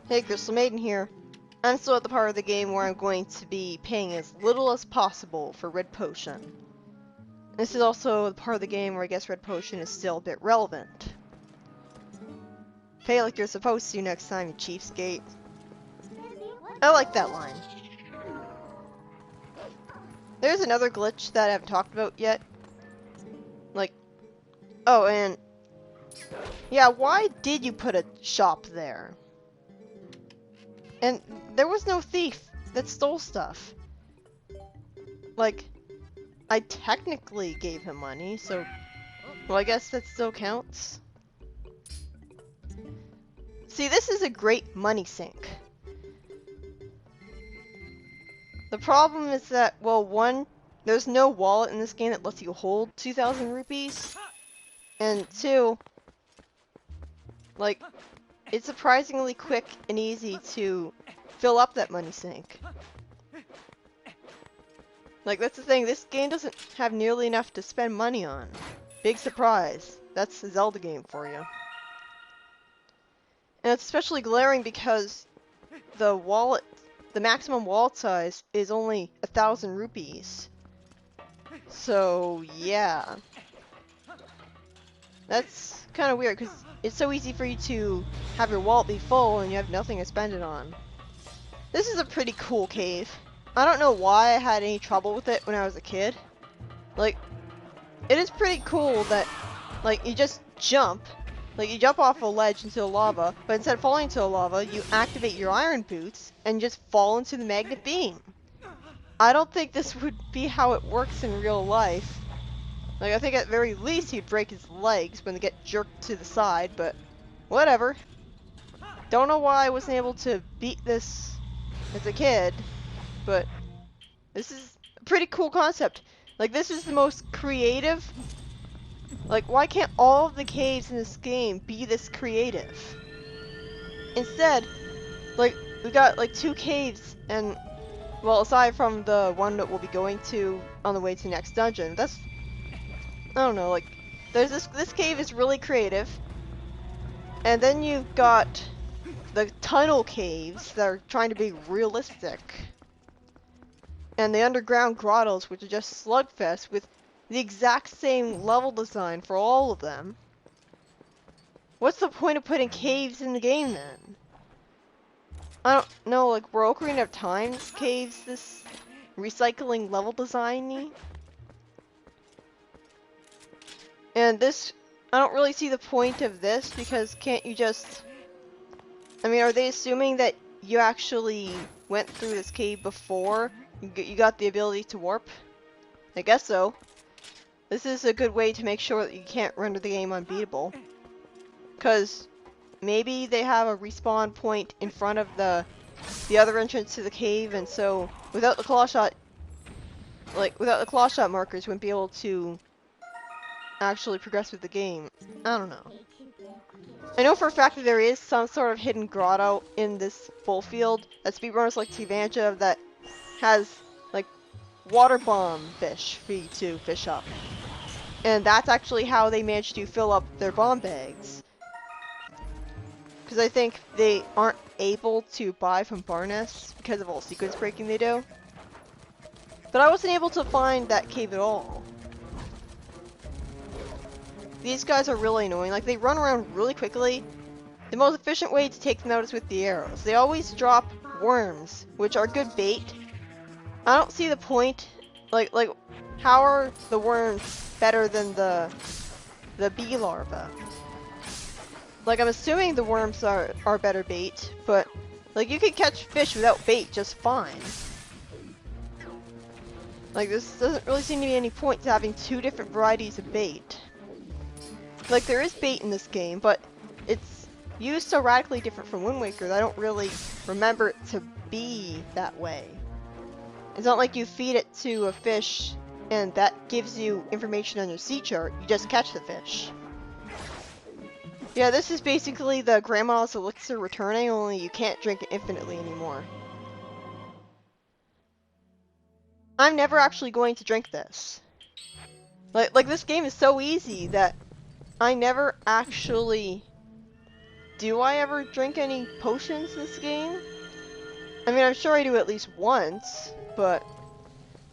Hey, Crystal Maiden here. I'm still at the part of the game where I'm going to be paying as little as possible for Red Potion. This is also the part of the game where I guess Red Potion is still a bit relevant. Pay like you're supposed to next time, you cheapskate. I like that line. There's another glitch that I haven't talked about yet. Like, oh, and yeah, why did you put a shop there? And there was no thief that stole stuff. Like, I technically gave him money, so, well, I guess that still counts. See, this is a great money sink. The problem is that, well, one, there's no wallet in this game that lets you hold 2,000 rupees. And two, like, it's surprisingly quick and easy to fill up that money sink. Like, that's the thing, this game doesn't have nearly enough to spend money on. Big surprise. That's a Zelda game for you. And it's especially glaring because the maximum wallet size is only 1,000 rupees. So, yeah. That's kind of weird, because it's so easy for you to have your wallet be full and you have nothing to spend it on. This is a pretty cool cave. I don't know why I had any trouble with it when I was a kid. Like, it is pretty cool that, like, you just jump. Like, you jump off a ledge into the lava, but instead of falling into the lava, you activate your iron boots and just fall into the magnet beam. I don't think this would be how it works in real life. Like, I think at very least he'd break his legs when they get jerked to the side, but whatever. Don't know why I wasn't able to beat this as a kid, but this is a pretty cool concept. Like, this is the most creative. Like, why can't all of the caves in this game be this creative? Instead, like, we got like 2 caves, and, well, aside from the one that we'll be going to on the way to the next dungeon, that's, I don't know, like, there's this cave is really creative, and then you've got the tunnel caves that are trying to be realistic, and the underground grottos, which are just slugfest with the exact same level design for all of them. What's the point of putting caves in the game then? I don't know, like, were Ocarina of Time's caves this recycling level design-y? And this, I don't really see the point of this, because can't you just, I mean, are they assuming that you actually went through this cave before you got the ability to warp? I guess so. This is a good way to make sure that you can't render the game unbeatable. Because maybe they have a respawn point in front of the other entrance to the cave, and so without the claw shot, like, without the claw shot markers, you wouldn't be able to actually progress with the game. I don't know. I know for a fact that there is some sort of hidden grotto in this full field that speedrunners like to take advantage of that has, like, water bomb fish for you to fish up. And that's actually how they managed to fill up their bomb bags. Because I think they aren't able to buy from Barness because of all the sequence breaking they do. But I wasn't able to find that cave at all. These guys are really annoying. Like, they run around really quickly. The most efficient way to take them out is with the arrows. They always drop worms, which are good bait. I don't see the point. Like, how are the worms better than the bee larvae? Like, I'm assuming the worms are better bait, but, like, you can catch fish without bait just fine. Like, this doesn't really seem to be any point to having 2 different varieties of bait. Like, there is bait in this game, but it's used so radically different from Wind Waker that I don't really remember it to be that way. It's not like you feed it to a fish and that gives you information on your sea chart, you just catch the fish. Yeah, this is basically the Grandma's Elixir returning, only you can't drink it infinitely anymore. I'm never actually going to drink this. Like this game is so easy that I never actually do I ever drink any potions in this game? I mean, I'm sure I do at least once, but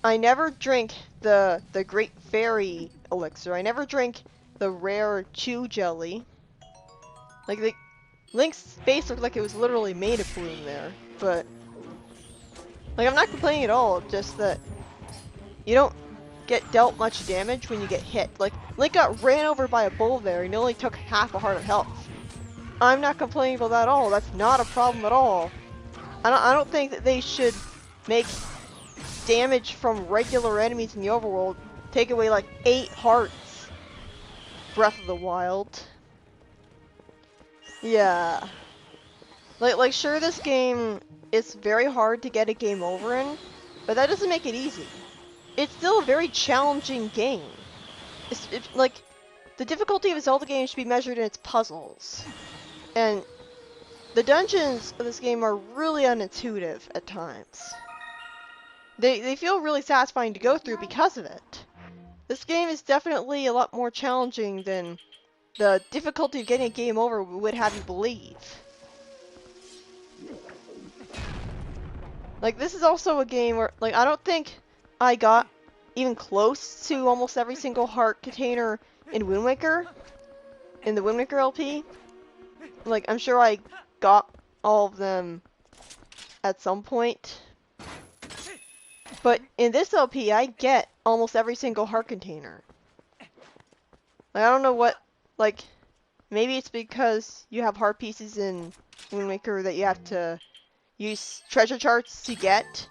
I never drink the Great Fairy elixir. I never drink the rare Chew Jelly. Like, Link's face looked like it was literally made of bloom there, but like, I'm not complaining at all, just that you don't get dealt much damage when you get hit. Like, Link got ran over by a bull there and he only took half a heart of health. I'm not complaining about that at all. That's not a problem at all. I don't think that they should make damage from regular enemies in the overworld take away like 8 hearts. Breath of the Wild. Yeah. Like sure, this game is very hard to get a game over in, but that doesn't make it easy. It's still a very challenging game. Like, the difficulty of a Zelda game should be measured in its puzzles. And the dungeons of this game are really unintuitive at times. They feel really satisfying to go through because of it. This game is definitely a lot more challenging than the difficulty of getting a game over would have you believe. Like, this is also a game where, like, I don't think I got even close to almost every single heart container in Wind Waker, in the Wind Waker LP. Like, I'm sure I got all of them at some point. But in this LP, I get almost every single heart container. Like, I don't know what, like, maybe it's because you have heart pieces in Wind Waker that you have to use treasure charts to get,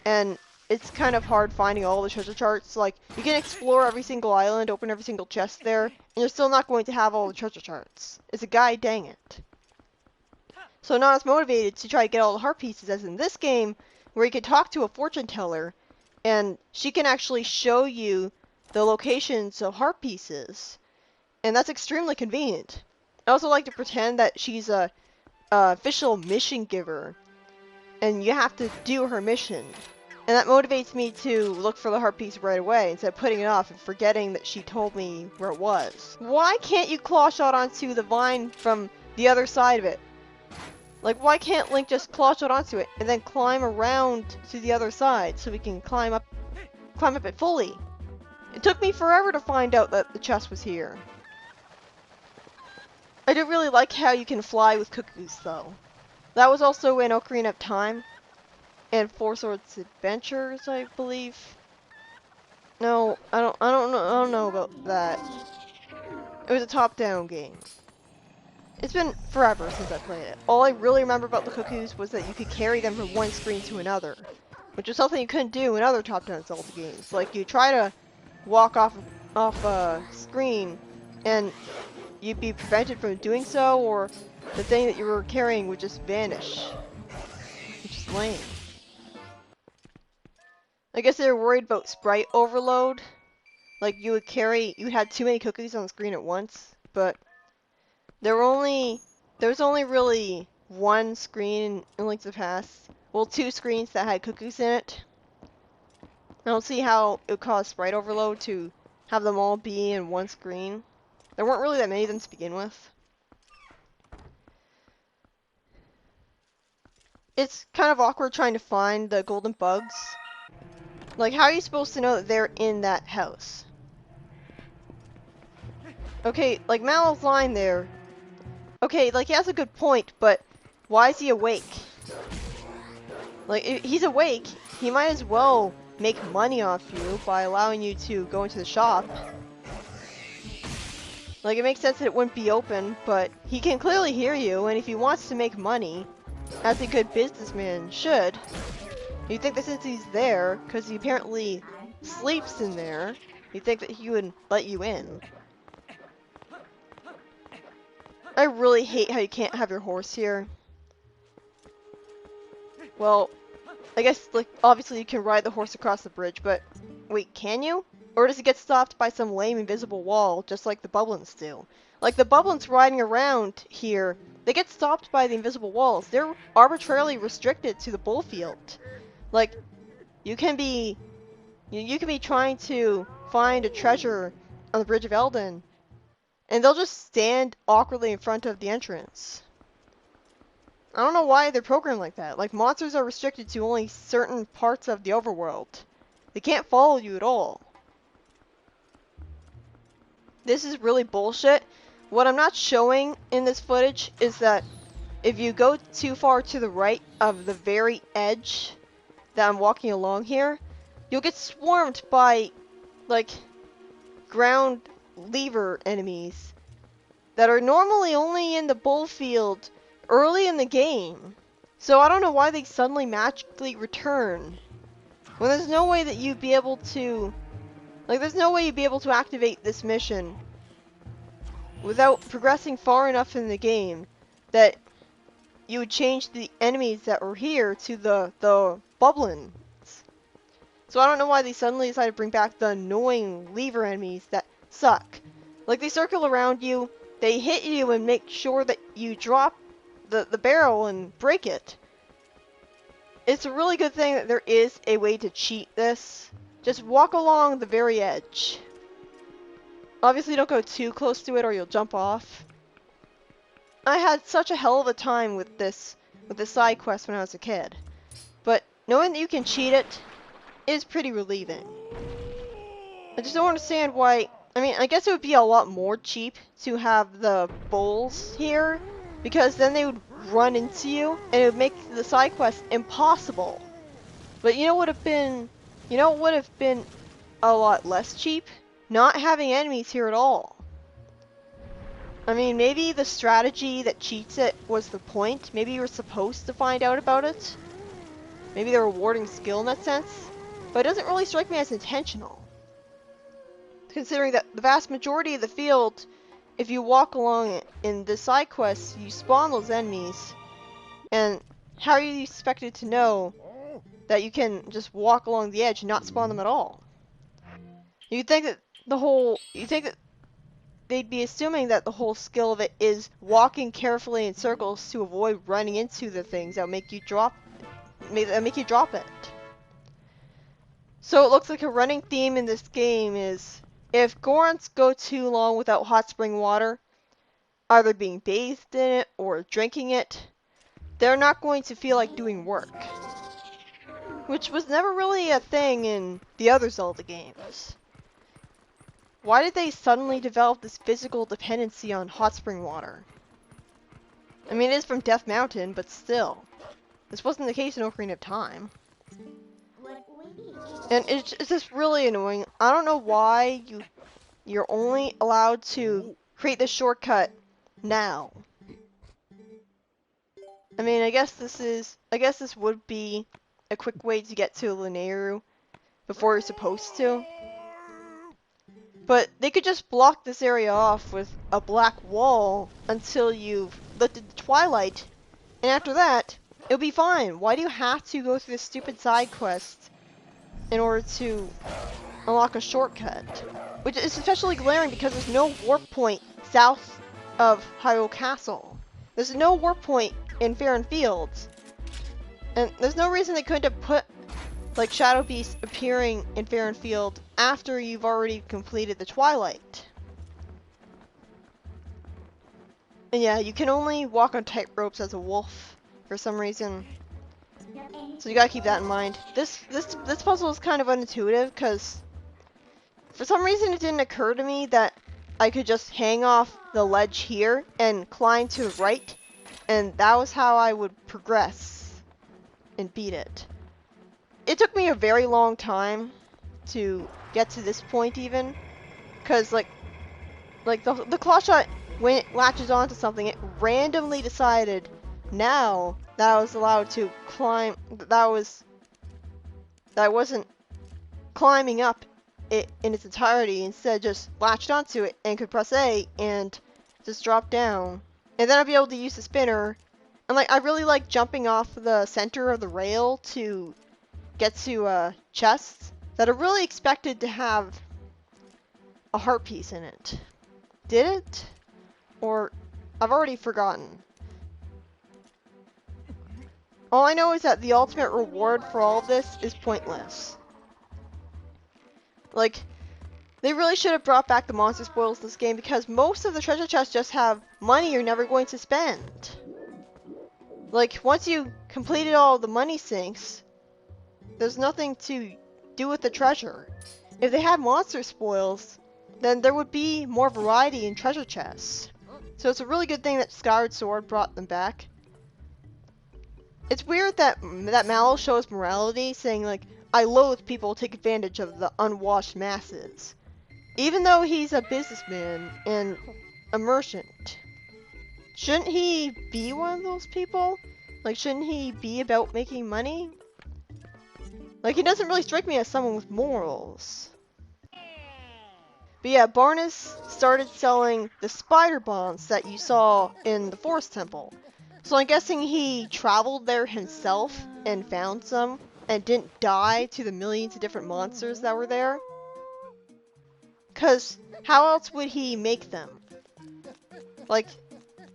and it's kind of hard finding all the treasure charts. Like, you can explore every single island, open every single chest there, and you're still not going to have all the treasure charts. It's a guide, dang it. So not as motivated to try to get all the heart pieces as in this game, where you can talk to a fortune teller, and she can actually show you the locations of heart pieces. And that's extremely convenient. I also like to pretend that she's a official mission giver, and you have to do her mission. And that motivates me to look for the heart piece right away, instead of putting it off and forgetting that she told me where it was. Why can't you claw shot onto the vine from the other side of it? Like, why can't Link just claw shot onto it and then climb around to the other side so we can climb up it fully? It took me forever to find out that the chest was here. I do really like how you can fly with cuckoos, though. That was also in Ocarina of Time and Four Swords Adventures, I believe. No, I don't know about that. It was a top-down game. It's been forever since I played it. All I really remember about the cuckoos was that you could carry them from one screen to another, which was something you couldn't do in other top-down Zelda games. Like, you try to walk off a screen, and you'd be prevented from doing so, or the thing that you were carrying would just vanish, which is lame. I guess they were worried about sprite overload. Like, you had too many cookies on the screen at once, but there was only really one screen in Link to the Past. Well, 2 screens that had cookies in it. I don't see how it would cause sprite overload to have them all be in one screen. There weren't really that many of them to begin with. It's kind of awkward trying to find the golden bugs. Like, how are you supposed to know that they're in that house? Okay, like Mallow's line there. Okay, like, he has a good point, but why is he awake? Like, if he's awake, he might as well make money off you by allowing you to go into the shop. Like, it makes sense that it wouldn't be open, but he can clearly hear you, and if he wants to make money, as a good businessman should, you'd think that since he's there, because he apparently sleeps in there, you'd think that he would let you in. I really hate how you can't have your horse here. Well, I guess, like, obviously you can ride the horse across the bridge, but wait, can you? Or does it get stopped by some lame invisible wall, just like the Bubblins do? Like, the Bubblins riding around here, they get stopped by the invisible walls. They're arbitrarily restricted to the bullfield. Like, you can be trying to find a treasure on the Bridge of Eldin, and they'll just stand awkwardly in front of the entrance. I don't know why they're programmed like that. Like, monsters are restricted to only certain parts of the overworld. They can't follow you at all. This is really bullshit. What I'm not showing in this footage is that if you go too far to the right of the very edge that I'm walking along here, you'll get swarmed by, like, ground lever enemies that are normally only in the bull field early in the game. So I don't know why they suddenly magically return when there's no way that you'd be able to, like, there's no way you'd be able to activate this mission without progressing far enough in the game that you would change the enemies that were here to the bubbling. So I don't know why they suddenly decided to bring back the annoying lever enemies that suck. Like, they circle around you, they hit you and make sure that you drop the barrel and break it. It's a really good thing that there is a way to cheat this. Just walk along the very edge. Obviously don't go too close to it or you'll jump off. I had such a hell of a time with this side quest when I was a kid. But knowing that you can cheat it is pretty relieving. I just don't understand why. I mean, I guess it would be a lot more cheap to have the bulls here, because then they would run into you and it would make the side quest impossible. But you know what would have been a lot less cheap? Not having enemies here at all. I mean, maybe the strategy that cheats it was the point. Maybe you were supposed to find out about it. Maybe they're rewarding skill in that sense. But it doesn't really strike me as intentional. Considering that the vast majority of the field, if you walk along it in the side quests, you spawn those enemies. And how are you expected to know that you can just walk along the edge and not spawn them at all? You'd think that they'd be assuming that the whole skill of it is walking carefully in circles to avoid running into the things that make you drop it. So it looks like a running theme in this game is, if Gorons go too long without hot spring water, either being bathed in it or drinking it, they're not going to feel like doing work. Which was never really a thing in the other Zelda games. Why did they suddenly develop this physical dependency on hot spring water? I mean, it is from Death Mountain, but still. This wasn't the case in Ocarina of Time. And it's just really annoying. I don't know why you're only allowed to create this shortcut now. I mean, I guess this would be a quick way to get to Lanayru before you're supposed to. But they could just block this area off with a black wall until you've lifted the Twilight, and after that, it'll be fine. Why do you have to go through this stupid side quest in order to unlock a shortcut? Which is especially glaring because there's no warp point south of Hyrule Castle. There's no warp point in Faron Fields. And there's no reason they couldn't have put, like, Shadow Beast appearing in Faron Field after you've already completed the Twilight. And yeah, you can only walk on tight ropes as a wolf for some reason. So you gotta keep that in mind. This puzzle is kind of unintuitive because for some reason it didn't occur to me that I could just hang off the ledge here and climb to the right, and that was how I would progress and beat it. It took me a very long time to get to this point even, because like the claw shot, when it latches onto something, it randomly decided now that I was allowed to climb, that I wasn't climbing up it in its entirety, instead just latched onto it and could press A and just drop down. And then I'd be able to use the spinner. And like, I really like jumping off the center of the rail to get to chests that are really expected to have a heart piece in it. Did it? Or I've already forgotten. All I know is that the ultimate reward for all of this is pointless. Like, they really should have brought back the monster spoils in this game, because most of the treasure chests just have money you're never going to spend. Like, once you completed all the money sinks, there's nothing to do with the treasure. If they had monster spoils, then there would be more variety in treasure chests. So it's a really good thing that Skyward Sword brought them back. It's weird that Mallow shows morality, saying like, I loathe people who take advantage of the unwashed masses. Even though he's a businessman and a merchant. Shouldn't he be one of those people? Like, shouldn't he be about making money? Like, he doesn't really strike me as someone with morals. But yeah, Barnes started selling the spider bombs that you saw in the Forest Temple. So I'm guessing he traveled there himself and found some and didn't die to the millions of different monsters that were there. Cause how else would he make them? Like,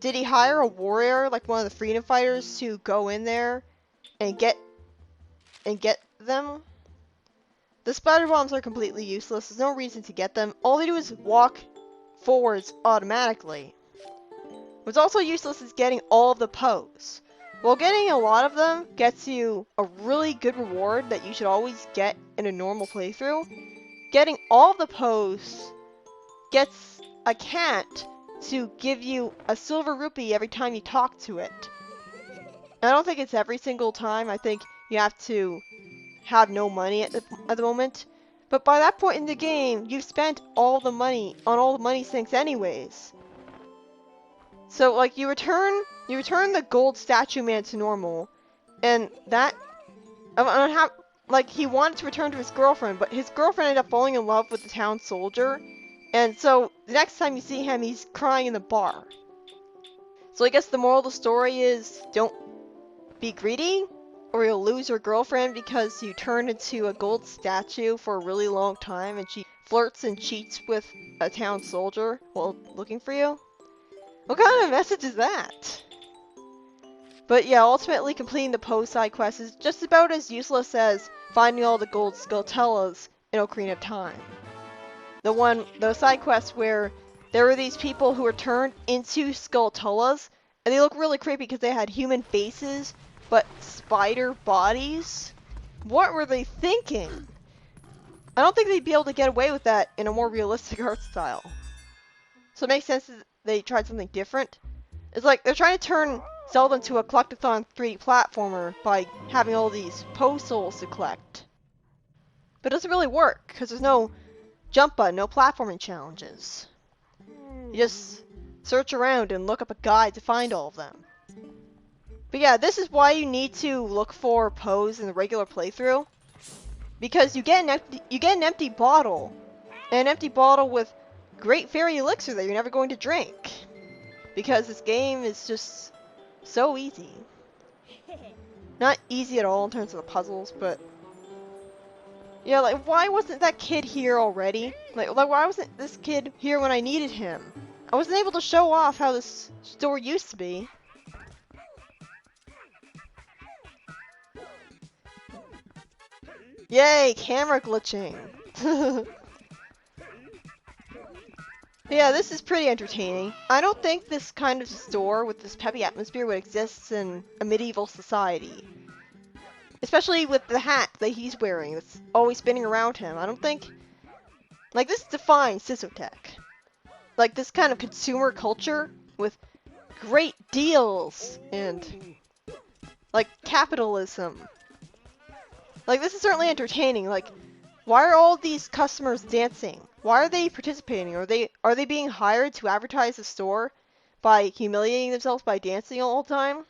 did he hire a warrior, like one of the freedom fighters, to go in there and get them? The spider bombs are completely useless. There's no reason to get them. All they do is walk forwards automatically. What's also useless is getting all of the pose. While getting a lot of them gets you a really good reward that you should always get in a normal playthrough, getting all of the pose gets a cat to give you a silver rupee every time you talk to it. I don't think it's every single time. I think you have to have no money at the moment. But by that point in the game, you've spent all the money on all the money sinks anyways. So like you return the gold statue man to normal, and that like he wanted to return to his girlfriend, but his girlfriend ended up falling in love with the town soldier, and so the next time you see him, he's crying in the bar. So I guess the moral of the story is don't be greedy, or you'll lose your girlfriend because you turn into a gold statue for a really long time, and she flirts and cheats with a town soldier while looking for you. What kind of message is that? But yeah, ultimately completing the post side quest is just about as useless as finding all the gold Skulltulas in Ocarina of Time. The side quest where there were these people who were turned into Skulltulas, and they look really creepy because they had human faces, but spider bodies? What were they thinking? I don't think they'd be able to get away with that in a more realistic art style. So it makes sense that they tried something different. It's like they're trying to turn Zelda into a collectathon 3D platformer by having all these Poe souls to collect. But it doesn't really work, because there's no jump button, no platforming challenges. You just search around and look up a guide to find all of them. But yeah, this is why you need to look for Poes in the regular playthrough. Because you get an empty bottle. An empty bottle with great fairy elixir that you're never going to drink. Because this game is just so easy. Not easy at all in terms of the puzzles, but yeah, like why wasn't that kid here already? Like why wasn't this kid here when I needed him? I wasn't able to show off how this store used to be. Yay, camera glitching. Yeah, this is pretty entertaining. I don't think this kind of store with this peppy atmosphere would exist in a medieval society. Especially with the hat that he's wearing that's always spinning around him. I don't think... Like, this defines Sisotech. Like, this kind of consumer culture with great deals and, like, capitalism. Like, this is certainly entertaining. Like, why are all these customers dancing? Why are they participating? Are they being hired to advertise the store by humiliating themselves by dancing all the time?